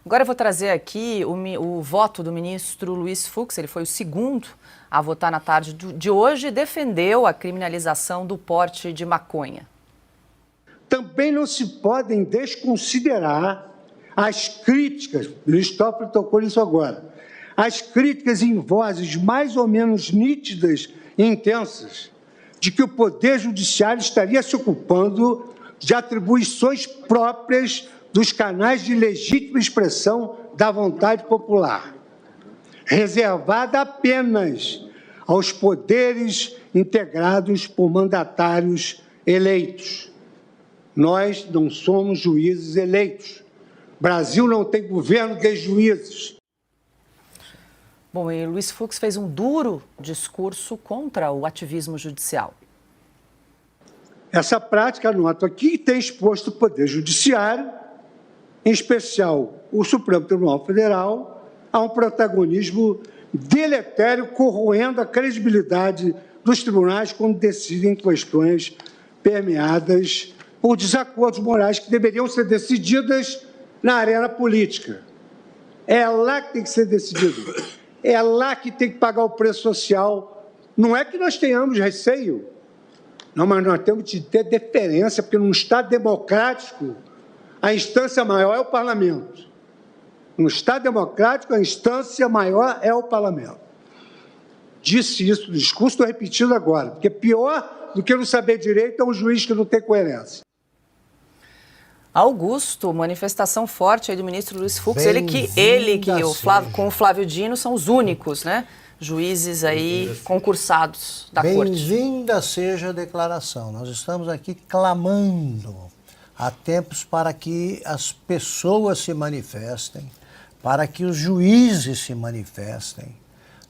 Agora eu vou trazer aqui o voto do ministro Luiz Fux. Ele foi o segundo a votar na tarde de hoje e defendeu a criminalização do porte de maconha. Também não se podem desconsiderar as críticas, o Luiz Toffoli tocou nisso agora, as críticas em vozes mais ou menos nítidas e intensas de que o Poder Judiciário estaria se ocupando de atribuições próprias dos canais de legítima expressão da vontade popular, reservada apenas aos poderes integrados por mandatários eleitos. Nós não somos juízes eleitos. O Brasil não tem governo de juízes. Bom, e Luiz Fux fez um duro discurso contra o ativismo judicial. Essa prática, anoto aqui, tem exposto o Poder Judiciário, em especial o Supremo Tribunal Federal, a um protagonismo deletério, corroendo a credibilidade dos tribunais quando decidem questões permeadas por desacordos morais que deveriam ser decididas na arena política. É lá que tem que ser decidido. É lá que tem que pagar o preço social. Não é que nós tenhamos receio, não, mas nós temos de ter deferência, porque num Estado democrático, a instância maior é o parlamento. No Estado democrático, a instância maior é o parlamento. Disse isso no discurso, estou repetindo agora, porque pior do que não saber direito é um juiz que não tem coerência. Augusto, manifestação forte aí do ministro Luiz Fux, ele que com o Flávio Dino são os únicos, né, juízes aí concursados da corte. Bem-vinda seja a declaração. Nós estamos aqui clamando há tempos para que as pessoas se manifestem, para que os juízes se manifestem,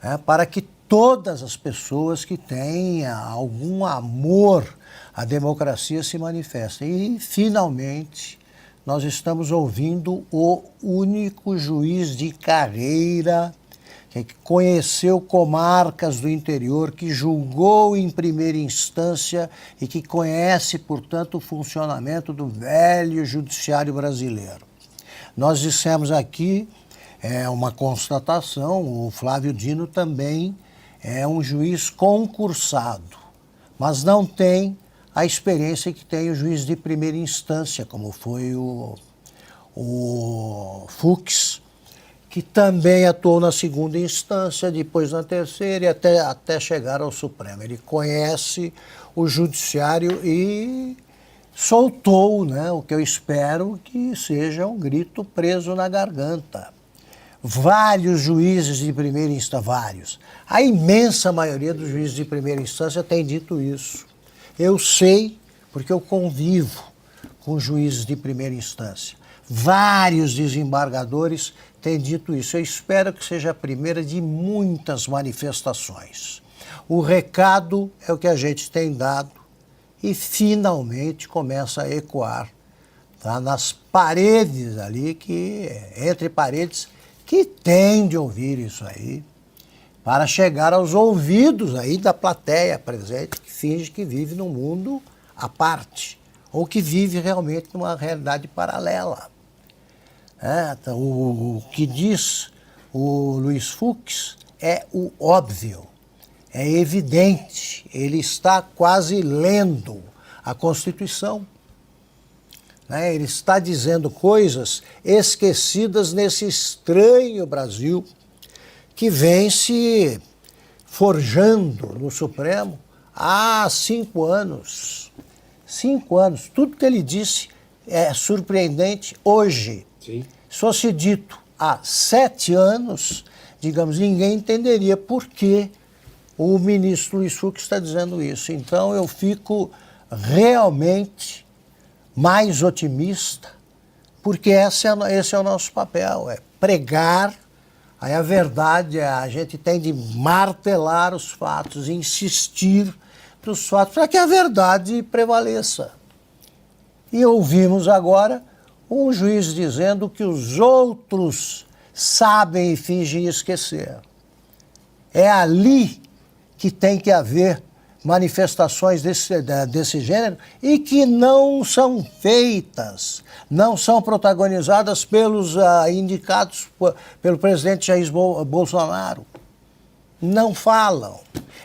né, para que todas as pessoas que tenham algum amor à democracia se manifestem. E, finalmente, nós estamos ouvindo o único juiz de carreira que conheceu comarcas do interior, que julgou em primeira instância e que conhece, portanto, o funcionamento do velho judiciário brasileiro. Nós dissemos aqui, é uma constatação, o Flávio Dino também é um juiz concursado, mas não tem a experiência que tem o juiz de primeira instância, como foi o Fux, que também atuou na segunda instância, depois na terceira e até chegar ao Supremo. Ele conhece o judiciário e soltou, né, o que eu espero que seja um grito preso na garganta. Vários juízes de primeira instância, vários. A imensa maioria dos juízes de primeira instância tem dito isso. Eu sei, porque eu convivo com juízes de primeira instância. Vários desembargadores têm dito isso. Eu espero que seja a primeira de muitas manifestações. O recado é o que a gente tem dado e finalmente começa a ecoar, tá, nas paredes ali, entre paredes, que tem de ouvir isso aí, para chegar aos ouvidos aí da plateia presente, que finge que vive num mundo à parte, ou que vive realmente numa realidade paralela. Então, o que diz o Luiz Fux é o óbvio, é evidente, ele está quase lendo a Constituição. Ele está dizendo coisas esquecidas nesse estranho Brasil que vem se forjando no Supremo há 5 anos. 5 anos. Tudo que ele disse é surpreendente hoje. Sim. Se fosse dito há 7 anos, digamos, ninguém entenderia por que o ministro Luiz Fux está dizendo isso. Então eu fico realmente mais otimista, porque esse é o nosso papel, é pregar a verdade, a gente tem de martelar os fatos, insistir nos fatos, para que a verdade prevaleça. E ouvimos agora um juiz dizendo que os outros sabem e fingem esquecer. É ali que tem que haver manifestações desse gênero e que não são feitas, não são protagonizadas pelos indicados pelo presidente Jair Bolsonaro. Não falam.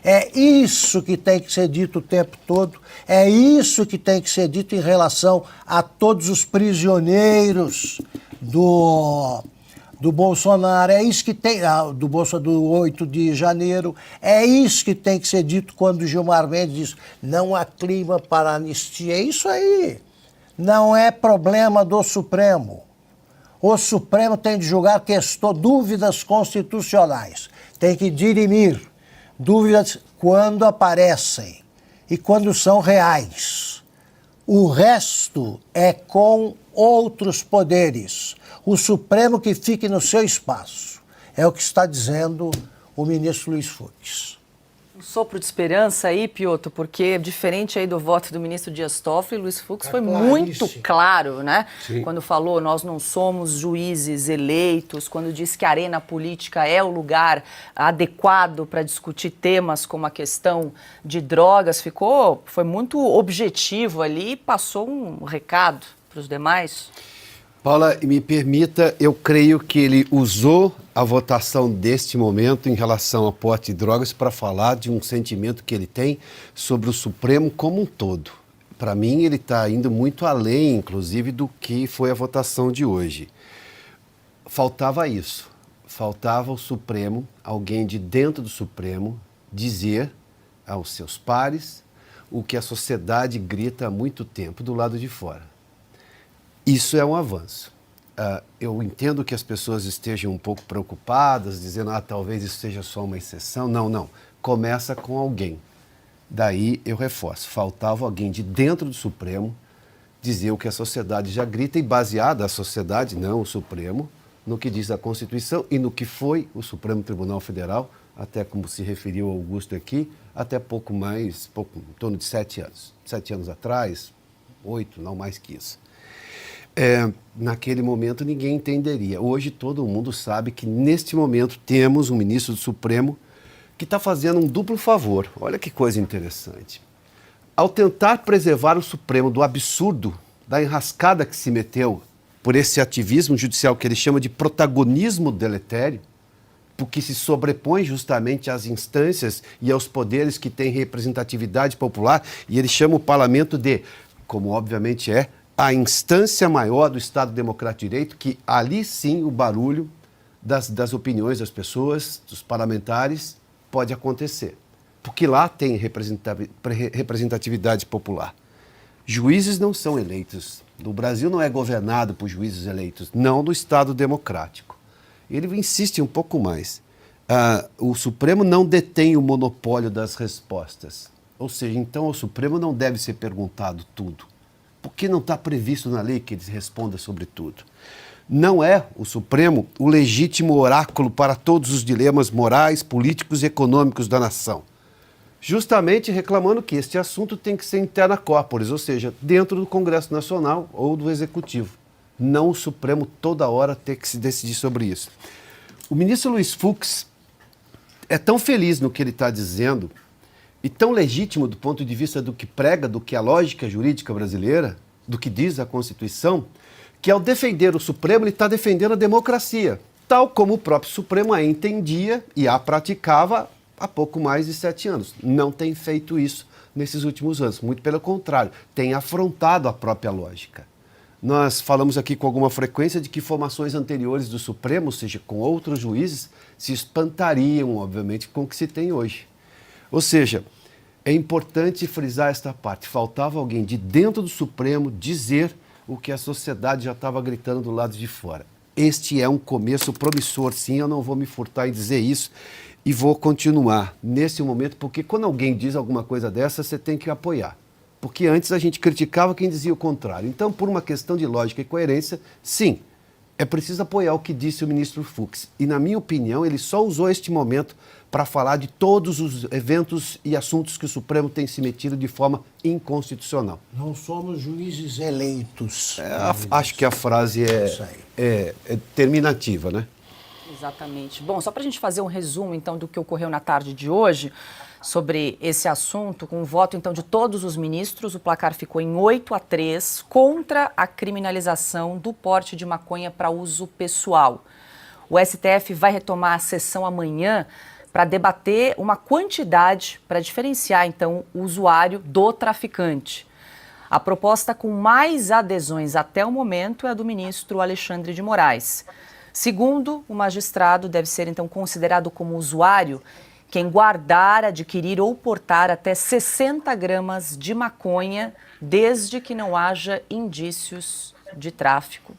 É isso que tem que ser dito o tempo todo, é isso que tem que ser dito em relação a todos os prisioneiros do Bolsonaro, é isso que tem, do 8 de janeiro, é isso que tem que ser dito quando o Gilmar Mendes diz não há clima para anistia. É isso aí, não é problema do Supremo. O Supremo tem de julgar dúvidas constitucionais, tem que dirimir dúvidas quando aparecem e quando são reais. O resto é com outros poderes. O Supremo que fique no seu espaço. É o que está dizendo o ministro Luiz Fux. Um sopro de esperança aí, Piotr, porque diferente aí do voto do ministro Dias Toffoli, Luiz Fux foi muito claro, né? Sim. Quando falou, nós não somos juízes eleitos, quando disse que a arena política é o lugar adequado para discutir temas como a questão de drogas, foi muito objetivo ali e passou um recado para os demais. Paula, me permita, eu creio que ele usou a votação deste momento em relação ao porte de drogas para falar de um sentimento que ele tem sobre o Supremo como um todo. Para mim, ele está indo muito além, inclusive, do que foi a votação de hoje. Faltava isso. Faltava o Supremo, alguém de dentro do Supremo, dizer aos seus pares o que a sociedade grita há muito tempo do lado de fora. Isso é um avanço. Eu entendo que as pessoas estejam um pouco preocupadas, dizendo, talvez isso seja só uma exceção. Não. Começa com alguém. Daí eu reforço, faltava alguém de dentro do Supremo dizer o que a sociedade já grita e baseada a sociedade, não o Supremo, no que diz a Constituição e no que foi o Supremo Tribunal Federal, até como se referiu Augusto aqui, até em torno de 7 anos. 7 anos atrás, 8, não mais que isso. Naquele momento ninguém entenderia. Hoje todo mundo sabe que neste momento temos um ministro do Supremo que está fazendo um duplo favor. Olha que coisa interessante. Ao tentar preservar o Supremo do absurdo, da enrascada que se meteu por esse ativismo judicial que ele chama de protagonismo deletério, porque se sobrepõe justamente às instâncias e aos poderes que têm representatividade popular, e ele chama o parlamento de, como obviamente é, a instância maior do Estado Democrático de Direito, que ali sim o barulho das opiniões das pessoas, dos parlamentares, pode acontecer. Porque lá tem representatividade popular. Juízes não são eleitos. O Brasil não é governado por juízes eleitos, não do Estado Democrático. Ele insiste um pouco mais. O Supremo não detém o monopólio das respostas. Ou seja, então o Supremo não deve ser perguntado tudo. Porque não está previsto na lei que ele responda sobre tudo. Não é o Supremo o legítimo oráculo para todos os dilemas morais, políticos e econômicos da nação. Justamente reclamando que este assunto tem que ser interna corporis, ou seja, dentro do Congresso Nacional ou do Executivo. Não o Supremo toda hora ter que se decidir sobre isso. O ministro Luiz Fux é tão feliz no que ele está dizendo e tão legítimo do ponto de vista do que prega, do que a lógica jurídica brasileira, do que diz a Constituição, que ao defender o Supremo, ele está defendendo a democracia, tal como o próprio Supremo a entendia e a praticava há pouco mais de 7 anos. Não tem feito isso nesses últimos anos, muito pelo contrário, tem afrontado a própria lógica. Nós falamos aqui com alguma frequência de que formações anteriores do Supremo, ou seja, com outros juízes, se espantariam, obviamente, com o que se tem hoje. Ou seja, é importante frisar esta parte. Faltava alguém de dentro do Supremo dizer o que a sociedade já estava gritando do lado de fora. Este é um começo promissor, sim, eu não vou me furtar em dizer isso e vou continuar nesse momento, porque quando alguém diz alguma coisa dessa, você tem que apoiar. Porque antes a gente criticava quem dizia o contrário. Então, por uma questão de lógica e coerência, sim, é preciso apoiar o que disse o ministro Fux. E, na minha opinião, ele só usou este momento para falar de todos os eventos e assuntos que o Supremo tem se metido de forma inconstitucional. Não somos juízes eleitos. Acho que a frase é terminativa, né? Exatamente. Bom, só para a gente fazer um resumo, então, do que ocorreu na tarde de hoje sobre esse assunto, com o voto, então, de todos os ministros, o placar ficou em 8-3 contra a criminalização do porte de maconha para uso pessoal. O STF vai retomar a sessão amanhã para debater uma quantidade para diferenciar, então, o usuário do traficante. A proposta com mais adesões até o momento é a do ministro Alexandre de Moraes. Segundo o magistrado, deve ser então considerado como usuário quem guardar, adquirir ou portar até 60 gramas de maconha, desde que não haja indícios de tráfico.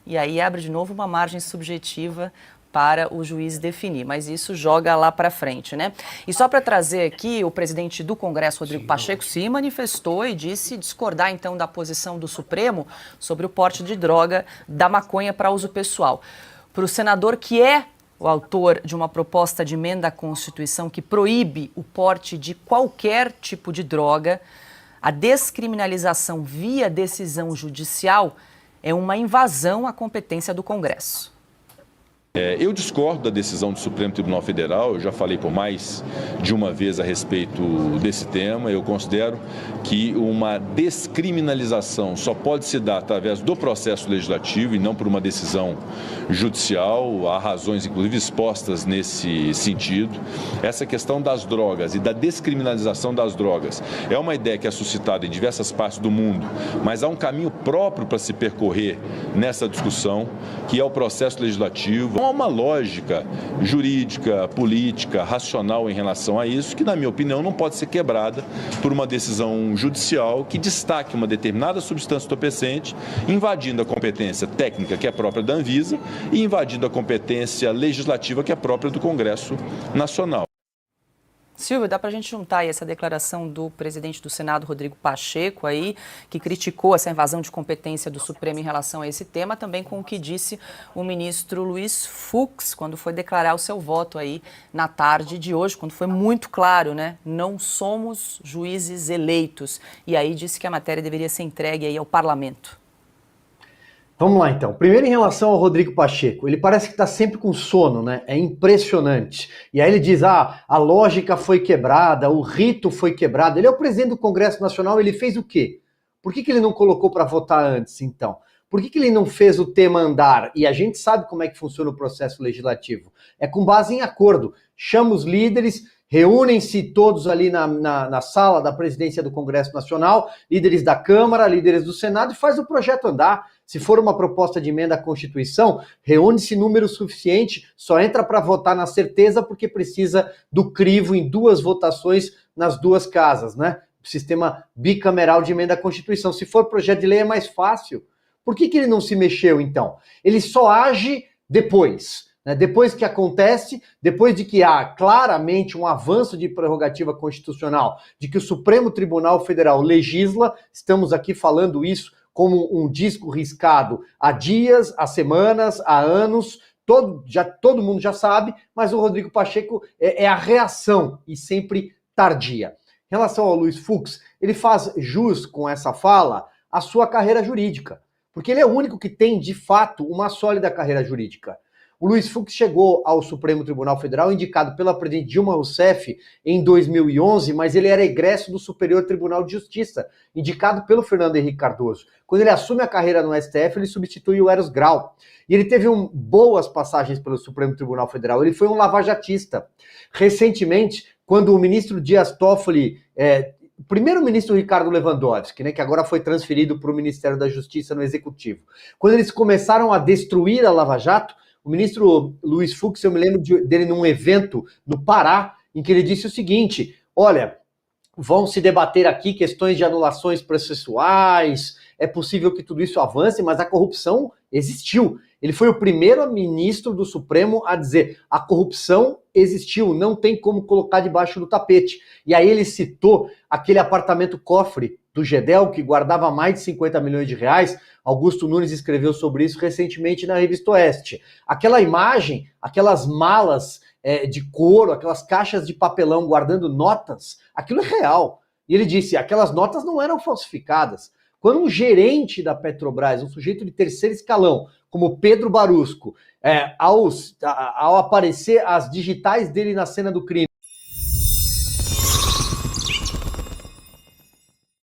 E aí abre de novo uma margem subjetiva para o juiz definir, mas isso joga lá para frente, né? E só para trazer aqui, o presidente do Congresso, Rodrigo Pacheco, se manifestou e disse discordar então da posição do Supremo sobre o porte de droga da maconha para uso pessoal. Para o senador, que é o autor de uma proposta de emenda à Constituição que proíbe o porte de qualquer tipo de droga, a descriminalização via decisão judicial é uma invasão à competência do Congresso. Eu discordo da decisão do Supremo Tribunal Federal, eu já falei por mais de uma vez a respeito desse tema. Eu considero que uma descriminalização só pode se dar através do processo legislativo e não por uma decisão judicial. Há razões, inclusive, expostas nesse sentido. Essa questão das drogas e da descriminalização das drogas é uma ideia que é suscitada em diversas partes do mundo, mas há um caminho próprio para se percorrer nessa discussão, que é o processo legislativo. Há uma lógica jurídica, política, racional em relação a isso, que, na minha opinião, não pode ser quebrada por uma decisão judicial que destaque uma determinada substância entorpecente, invadindo a competência técnica, que é própria da Anvisa, e invadindo a competência legislativa, que é própria do Congresso Nacional. Silvio, dá para a gente juntar aí essa declaração do presidente do Senado, Rodrigo Pacheco, aí, que criticou essa invasão de competência do Supremo em relação a esse tema, também com o que disse o ministro Luiz Fux, quando foi declarar o seu voto aí na tarde de hoje, quando foi muito claro, né? Não somos juízes eleitos. E aí disse que a matéria deveria ser entregue aí ao parlamento. Vamos lá, então. Primeiro, em relação ao Rodrigo Pacheco, ele parece que está sempre com sono, né? É impressionante. E aí ele diz, a lógica foi quebrada, o rito foi quebrado. Ele é o presidente do Congresso Nacional, ele fez o quê? Por que ele não colocou para votar antes, então? Por que ele não fez o tema andar? E a gente sabe como é que funciona o processo legislativo. É com base em acordo. Chama os líderes, reúnem-se todos ali na sala da presidência do Congresso Nacional, líderes da Câmara, líderes do Senado, e faz o projeto andar. Se for uma proposta de emenda à Constituição, reúne-se número suficiente, só entra para votar na certeza porque precisa do crivo em 2 votações nas 2 casas, né? Sistema bicameral de emenda à Constituição. Se for projeto de lei é mais fácil. Por que ele não se mexeu, então? Ele só age depois. Depois que acontece, depois de que há claramente um avanço de prerrogativa constitucional, de que o Supremo Tribunal Federal legisla, estamos aqui falando isso como um disco riscado há dias, há semanas, há anos, todo mundo já sabe, mas o Rodrigo Pacheco é a reação e sempre tardia. Em relação ao Luiz Fux, ele faz jus com essa fala à sua carreira jurídica, porque ele é o único que tem, de fato, uma sólida carreira jurídica. O Luiz Fux chegou ao Supremo Tribunal Federal indicado pela presidente Dilma Rousseff em 2011, mas ele era egresso do Superior Tribunal de Justiça, indicado pelo Fernando Henrique Cardoso. Quando ele assume a carreira no STF, ele substitui o Eros Grau. E ele teve boas passagens pelo Supremo Tribunal Federal. Ele foi um lavajatista. Recentemente, quando o ministro Dias Toffoli... O primeiro-ministro Ricardo Lewandowski, né, que agora foi transferido para o Ministério da Justiça no Executivo. Quando eles começaram a destruir a Lava Jato, o ministro Luiz Fux, eu me lembro dele num evento no Pará, em que ele disse o seguinte, olha, vão se debater aqui questões de anulações processuais, é possível que tudo isso avance, mas a corrupção existiu. Ele foi o primeiro ministro do Supremo a dizer a corrupção existiu, não tem como colocar debaixo do tapete. E aí ele citou aquele apartamento cofre do Gedel, que guardava mais de 50 milhões de reais. Augusto Nunes escreveu sobre isso recentemente na Revista Oeste. Aquela imagem, aquelas malas de couro, aquelas caixas de papelão guardando notas, aquilo é real. E ele disse, aquelas notas não eram falsificadas. Quando um gerente da Petrobras, um sujeito de terceiro escalão, como Pedro Barusco, ao aparecer as digitais dele na cena do crime,